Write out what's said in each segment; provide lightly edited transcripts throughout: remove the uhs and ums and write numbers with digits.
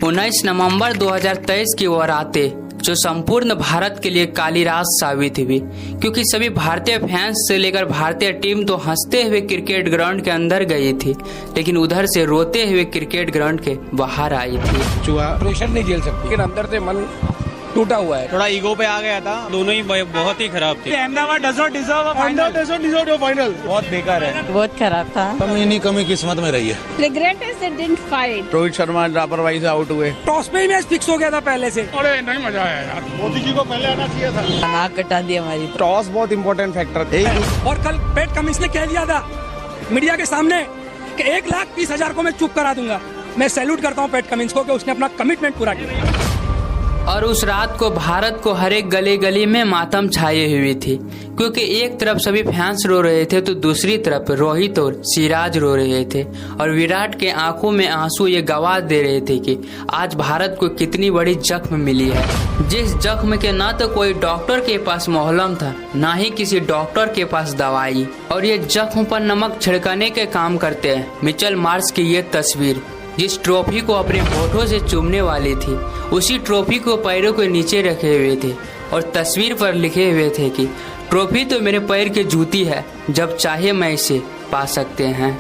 19 नवंबर 2023 की वो रातें जो संपूर्ण भारत के लिए काली रात साबित हुई, क्योंकि सभी भारतीय फैंस से लेकर भारतीय टीम तो हंसते हुए क्रिकेट ग्राउंड के अंदर गई थी, लेकिन उधर से रोते हुए क्रिकेट ग्राउंड के बाहर आई थी। प्रेशर नहीं झेल सकती, लेकिन अंदर से मन टूटा हुआ है। थोड़ा ईगो पे आ गया था, दोनों ही बहुत ही खराब थे। Ahmedabad doesn't deserve a final. बहुत बेकार है, बहुत खराब था। कमी किस्मत में रही है। Regret is they didn't fight. Rohit Sharma लापरवाही से आउट हुए। टॉस में ही मैच फिक्स हो गया था पहले से। अरे नहीं मजा आया यार, मोदी जी को पहले आना चाहिए था। नाक कटा दी हमारी। टॉस बहुत इंपॉर्टेंट फैक्टर है। और कल पैट कमिंस ने कह दिया था मीडिया के सामने कि 1,30,000 को मैं चुप करा दूंगा। मैं सैल्यूट करता हूँ पैट कमिंस को कि उसने अपना कमिटमेंट पूरा किया। और उस रात को भारत को हर एक गली गली में मातम छाई हुई थी, क्योंकि एक तरफ सभी फैंस रो रहे थे तो दूसरी तरफ रोहित और सिराज रो रहे थे, और विराट के आंखों में आंसू ये गवाह दे रहे थे कि आज भारत को कितनी बड़ी जख्म मिली है, जिस जख्म के ना तो कोई डॉक्टर के पास मोहलम था, ना ही किसी डॉक्टर के पास दवाई, और ये जख्म पर नमक छिड़काने के काम करते हैं। मिचेल मार्श की ये तस्वीर जिस ट्रॉफी को अपने होठों से चूमने वाली थी, उसी ट्रॉफी को पैरों के नीचे रखे हुए थे और तस्वीर पर लिखे हुए थे कि ट्रॉफी तो मेरे पैर की जूती है, जब चाहे मैं इसे पा सकते हैं।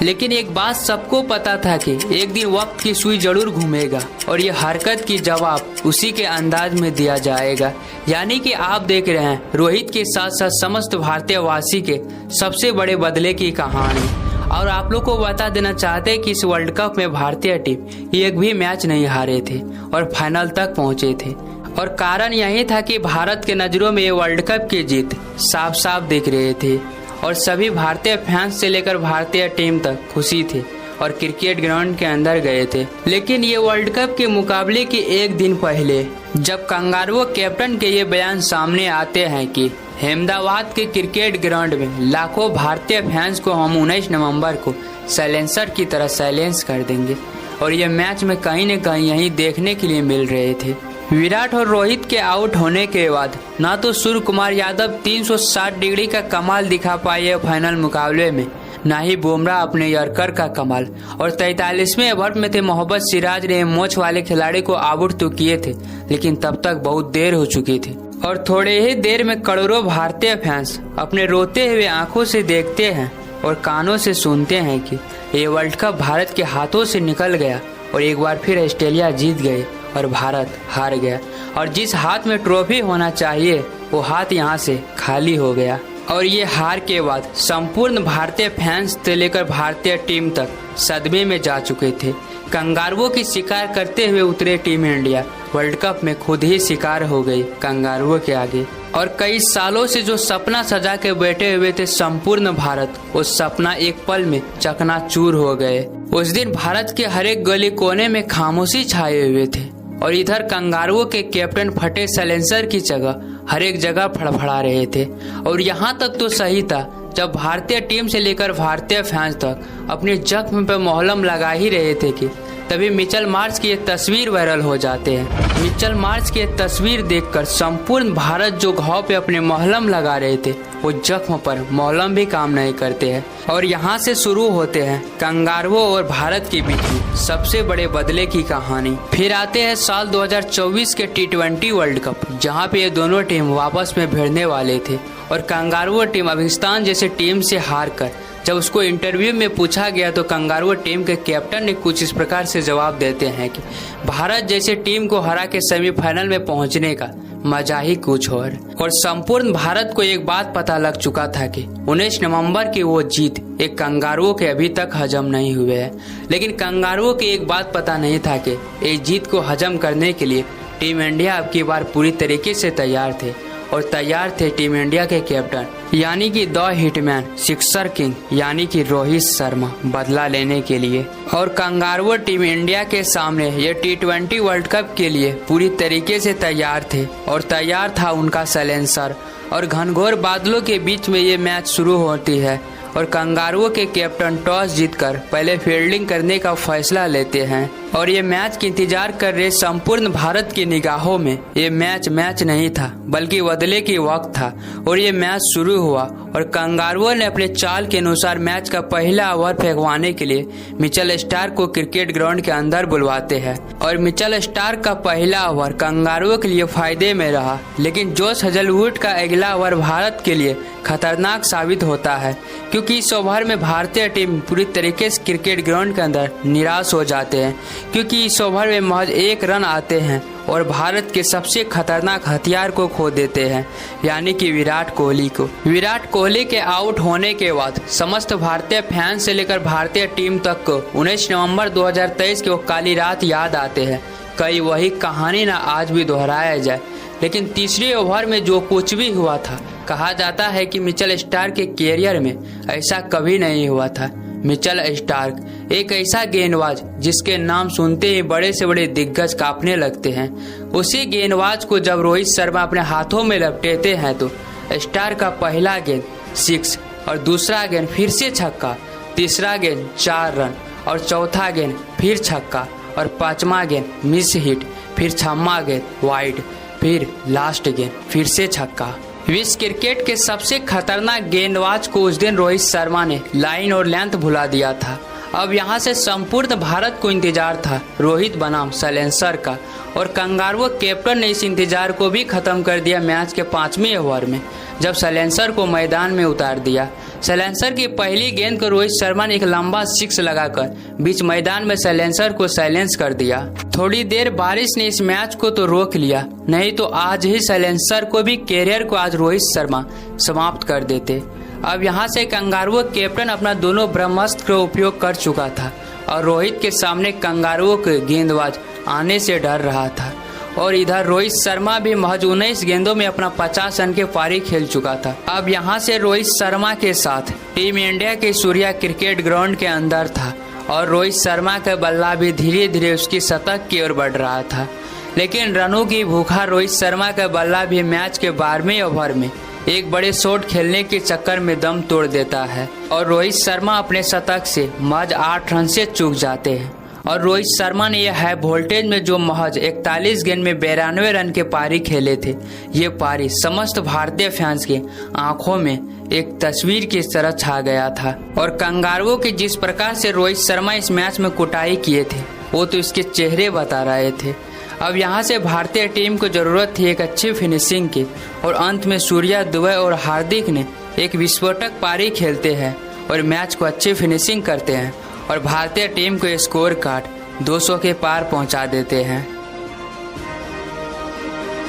लेकिन एक बात सबको पता था कि एक दिन वक्त की सुई जरूर घूमेगा और ये हरकत की जवाब उसी के अंदाज में दिया जाएगा। यानी कि आप देख रहे हैं रोहित के साथ साथ समस्त भारतीयवासी के सबसे बड़े बदले की कहानी। और आप लोग को बता देना चाहते हैं कि इस वर्ल्ड कप में भारतीय टीम एक भी मैच नहीं हारे थे और फाइनल तक पहुंचे थे, और कारण यही था कि भारत के नजरों में ये वर्ल्ड कप की जीत साफ साफ दिख रहे थे, और सभी भारतीय फैंस से लेकर भारतीय टीम तक खुशी थे और क्रिकेट ग्राउंड के अंदर गए थे। लेकिन ये वर्ल्ड कप के मुकाबले के एक दिन पहले जब कंगारुओं कैप्टन के ये बयान सामने आते हैं कि अहमदाबाद के क्रिकेट ग्राउंड में लाखों भारतीय फैंस को हम 19 नवंबर को साइलेंसर की तरह साइलेंस कर देंगे, और ये मैच में कहीं न कहीं यही देखने के लिए मिल रहे थे। विराट और रोहित के आउट होने के बाद ना तो सूर्य कुमार यादव 360 डिग्री का कमाल दिखा पाए फाइनल मुकाबले में, ना ही बुमराह अपने यॉर्कर का कमाल, और 43वें ओवर में थे मोहम्मद सिराज ने मोच वाले खिलाड़ी को आउट तो किए थे, लेकिन तब तक बहुत देर हो चुकी थी, और थोड़े ही देर में करोड़ों भारतीय फैंस अपने रोते हुए आंखों से देखते हैं और कानों से सुनते हैं कि ये वर्ल्ड कप भारत के हाथों से निकल गया, और एक बार फिर ऑस्ट्रेलिया जीत गए और भारत हार गया, और जिस हाथ में ट्रॉफी होना चाहिए वो हाथ यहाँ से खाली हो गया। और ये हार के बाद संपूर्ण भारतीय फैंस से लेकर भारतीय टीम तक सदमे में जा चुके थे। कंगारुओं की शिकार करते हुए उतरे टीम इंडिया वर्ल्ड कप में खुद ही शिकार हो गई कंगारुओं के आगे, और कई सालों से जो सपना सजा के बैठे हुए थे संपूर्ण भारत, वो सपना एक पल में चकनाचूर हो गए। उस दिन भारत के हर एक गली कोने में खामोशी छाए हुए थे, और इधर कंगारुओं के कैप्टन फटे साइलेंसर की जगह हर एक जगह फड़फड़ा रहे थे। और यहाँ तक तो सही था जब भारतीय टीम से लेकर भारतीय फैंस तक अपने जख्म पर मोहलम लगा ही रहे थे कि तभी मिचेल मार्श की ये तस्वीर वायरल हो जाते हैं। मिचेल मार्श की तस्वीर देखकर संपूर्ण भारत जो घाव पे अपने मोहलम लगा रहे थे, वो जख्म पर मोहलम भी काम नहीं करते हैं। और यहाँ से शुरू होते हैं कंगारुओं और भारत के बीच में सबसे बड़े बदले की कहानी। फिर आते हैं साल 2024 के T20 वर्ल्ड कप, जहाँ पे ये दोनों टीम वापस में भिड़ने वाले थे, और कंगारुओं टीम अफगानिस्तान जैसे टीम से हार कर जब उसको इंटरव्यू में पूछा गया तो कंगारुओं टीम के कैप्टन ने कुछ इस प्रकार से जवाब देते हैं कि भारत जैसे टीम को हरा के सेमीफाइनल में पहुंचने का मजा ही कुछ और संपूर्ण भारत को एक बात पता लग चुका था कि 19 नवंबर की वो जीत एक कंगारुओं के अभी तक हजम नहीं हुए है। लेकिन कंगारुओं की एक बात पता नहीं था कि इस जीत को हजम करने के लिए टीम इंडिया अब की बार पूरी तरीके से तैयार थे, और तैयार थे टीम इंडिया के कैप्टन यानी कि द हिटमैन सिक्सर किंग यानी कि रोहित शर्मा बदला लेने के लिए। और कंगारुओं टीम इंडिया के सामने ये T20 वर्ल्ड कप के लिए पूरी तरीके से तैयार थे, और तैयार था उनका साइलेंसर। और घनघोर बादलों के बीच में ये मैच शुरू होती है, और कंगारुओं के कैप्टन टॉस जीतकर पहले फील्डिंग करने का फैसला लेते हैं। और ये मैच की इंतजार कर रहे संपूर्ण भारत की निगाहों में ये मैच नहीं था बल्कि बदले की वक्त था। और ये मैच शुरू हुआ और कंगारुओं ने अपने चाल के अनुसार मैच का पहला ओवर फेंकवाने के लिए मिचेल स्टार्क को क्रिकेट ग्राउंड के अंदर बुलवाते हैं। और मिचेल स्टार्क का पहला ओवर कंगारुओं के लिए फायदे में रहा, लेकिन जोश हेजलवुड का अगला ओवर भारत के लिए खतरनाक साबित होता है, क्योंकि इस ओवर में भारतीय टीम पूरी तरीके से क्रिकेट ग्राउंड के अंदर निराश हो जाते हैं, क्योंकि इस ओवर में महज 1 रन आते हैं और भारत के सबसे खतरनाक हथियार को खो देते हैं, यानी कि विराट कोहली को। विराट कोहली के आउट होने के बाद समस्त भारतीय फैंस से लेकर भारतीय टीम तक को 19 नवंबर 2023 की वो काली रात याद आते हैं। कई वही कहानी ना आज भी दोहराया जाए, लेकिन तीसरे ओवर में जो कुछ भी हुआ था, कहा जाता है कि मिचेल स्टार्क के कैरियर में ऐसा कभी नहीं हुआ था। मिचेल स्टार्क एक ऐसा गेंदबाज जिसके नाम सुनते ही बड़े से बड़े दिग्गज कांपने लगते हैं। उसी गेंदबाज को जब रोहित शर्मा अपने हाथों में लपेटते हैं तो स्टार्क का पहला गेंद 6 और दूसरा गेंद फिर से छक्का, तीसरा गेंद 4 रन और चौथा गेंद फिर छक्का और 5वां गेंद मिस हिट, फिर 6वां गेंद वाइड, फिर लास्ट गेंद फिर से छक्का। विश्व क्रिकेट के सबसे खतरनाक गेंदबाज को उस दिन रोहित शर्मा ने लाइन और लेंथ भुला दिया था। अब यहाँ से संपूर्ण भारत को इंतजार था रोहित बनाम सैलेंसर का, और कंगारुओं कैप्टन ने इस इंतजार को भी खत्म कर दिया मैच के 5वें ओवर में, जब सैलेंसर को मैदान में उतार दिया। सैलेंसर की पहली गेंद को रोहित शर्मा ने एक लंबा 6 लगाकर बीच मैदान में सैलेंसर को साइलेंस कर दिया। थोड़ी देर बारिश ने इस मैच को तो रोक लिया, नहीं तो आज ही सैलेंसर को भी कैरियर को आज रोहित शर्मा समाप्त कर देते। अब यहाँ से कंगारुओं कैप्टन अपना दोनों ब्रह्मास्त्र का उपयोग कर चुका था और रोहित के सामने कंगारुओं के गेंदबाज आने से डर रहा था। और इधर रोहित शर्मा भी महज 19 गेंदों में अपना 50 रन के पारी खेल चुका था। अब यहाँ से रोहित शर्मा के साथ टीम इंडिया के सूर्या क्रिकेट ग्राउंड के अंदर था और रोहित शर्मा का बल्ला भी धीरे धीरे उसकी शतक की ओर बढ़ रहा था। लेकिन रनों की भूखा रोहित शर्मा का बल्ला भी मैच के 12वें ओवर में एक बड़े शॉट खेलने के चक्कर में दम तोड़ देता है और रोहित शर्मा अपने शतक से महज 8 रन से चूक जाते हैं। और रोहित शर्मा ने यह हाई वोल्टेज में जो महज 41 गेंद में 92 रन के पारी खेले थे, ये पारी समस्त भारतीय फैंस के आंखों में एक तस्वीर की तरह छा गया था। और कंगारुओं की जिस प्रकार से रोहित शर्मा इस मैच में कुटाई किए थे, वो तो इसके चेहरे बता रहे थे। अब यहाँ से भारतीय टीम को जरूरत थी एक अच्छी फिनिशिंग की, और अंत में सूर्या, दुबे और हार्दिक ने एक विस्फोटक पारी खेलते हैं और मैच को अच्छी फिनिशिंग करते हैं और भारतीय टीम को स्कोर कार्ड 200 के पार पहुंचा देते हैं।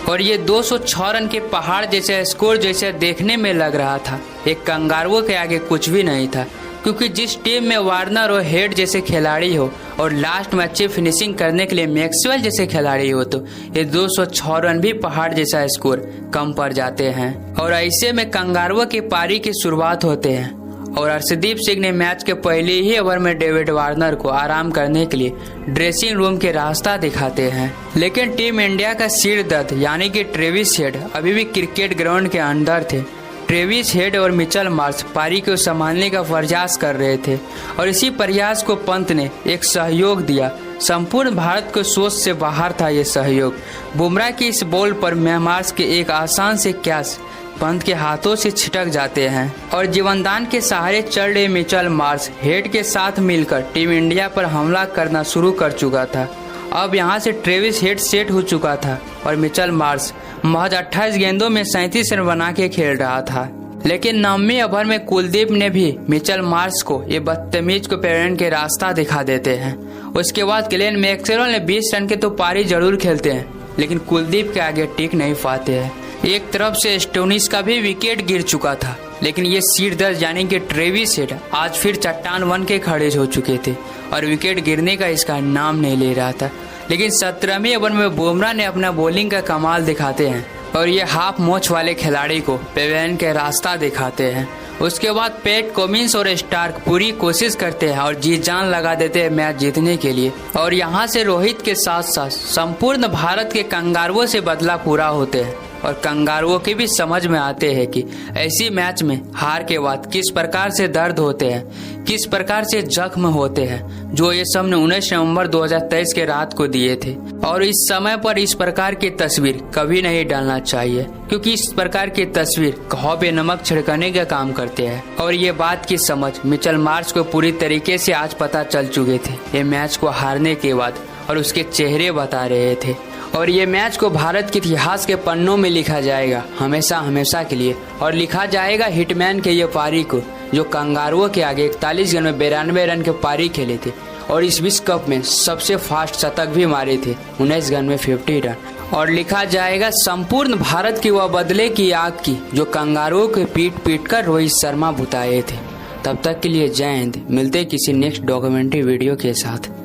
और ये 206 रन के पहाड़ जैसे स्कोर जैसे देखने में लग रहा था, एक कंगारुओं के आगे कुछ भी नहीं था, क्योंकि जिस टीम में वार्नर और हेड जैसे खिलाड़ी हो और लास्ट में अच्छी फिनिशिंग करने के लिए मैक्सवेल जैसे खिलाड़ी हो, तो ये 206 रन भी पहाड़ जैसा स्कोर कम पड़ जाते हैं। और ऐसे में कंगारुओं की पारी की शुरुआत होते हैं और अर्शदीप सिंह ने मैच के पहले ही ओवर में डेविड वार्नर को आराम करने के लिए ड्रेसिंग रूम के रास्ता दिखाते हैं। लेकिन टीम इंडिया का सिर दर्द यानी कि ट्रेविस हेड अभी भी क्रिकेट ग्राउंड के अंदर थे। ट्रेविस हेड और मिचेल मार्श पारी को संभालने का प्रयास कर रहे थे और इसी प्रयास को पंत ने एक सहयोग दिया। संपूर्ण भारत को सोच से बाहर था ये सहयोग। बुमराह की इस बॉल पर मार्श के एक आसान से कैच पंत के हाथों से छिटक जाते हैं और जीवनदान के सहारे चल रहे मिचेल मार्श हेड के साथ मिलकर टीम इंडिया पर हमला करना शुरू कर चुका था। अब यहाँ से ट्रेविस हेड सेट हो चुका था और मिचेल मार्श महज 28 गेंदों में 37 रन बना के खेल रहा था। लेकिन 9वें ओवर में कुलदीप ने भी मिचेल मार्श को ये बदतमीज को पेरेंट के रास्ता दिखा देते हैं। उसके बाद ग्लेन मैक्सवेल ने 20 रन के तो पारी जरूर खेलते हैं, लेकिन कुलदीप के आगे टिक नहीं पाते हैं। एक तरफ से स्टोनिस का भी विकेट गिर चुका था, लेकिन ये सिर दर्द यानी कि ट्रेविस हेड आज फिर चट्टान बन के खड़े हो चुके थे और विकेट गिरने का इसका नाम नहीं ले रहा था। लेकिन 17वें ओवर में बुमराह ने अपना बॉलिंग का कमाल दिखाते हैं और ये हाफ मोच वाले खिलाड़ी को पेवेलियन के रास्ता दिखाते हैं। उसके बाद पैट कमिंस और स्टार्क पूरी कोशिश करते हैं और जी जान लगा देते हैं मैच जीतने के लिए। और यहाँ से रोहित के साथ साथ संपूर्ण भारत के कंगारुओं से बदला पूरा होते हैं और कंगारुओं की भी समझ में आते हैं कि ऐसी मैच में हार के बाद किस प्रकार से दर्द होते हैं, किस प्रकार से जख्म होते हैं, जो ये सब ने 19 नवंबर 2023 के रात को दिए थे। और इस समय पर इस प्रकार की तस्वीर कभी नहीं डालना चाहिए, क्योंकि इस प्रकार की तस्वीर घाव पे नमक छिड़कने का काम करते हैं। और ये बात की समझ मिचेल मार्श को पूरी तरीके से आज पता चल चुके थे ये मैच को हारने के बाद, और उसके चेहरे बता रहे थे। और ये मैच को भारत के इतिहास के पन्नों में लिखा जाएगा हमेशा हमेशा के लिए। और लिखा जाएगा हिटमैन के ये पारी को, जो कंगारुओं के आगे 41 गेंद में 92 रन के पारी खेले थे और इस विश्व कप में सबसे फास्ट शतक भी मारे थे 19 गेंद में 50 रन। और लिखा जाएगा संपूर्ण भारत की वह बदले की आग की, जो कंगारुओं के पीट पीट कर रोहित शर्मा बुताए थे। तब तक के लिए जय हिंद। मिलते किसी नेक्स्ट डॉक्यूमेंट्री वीडियो के साथ।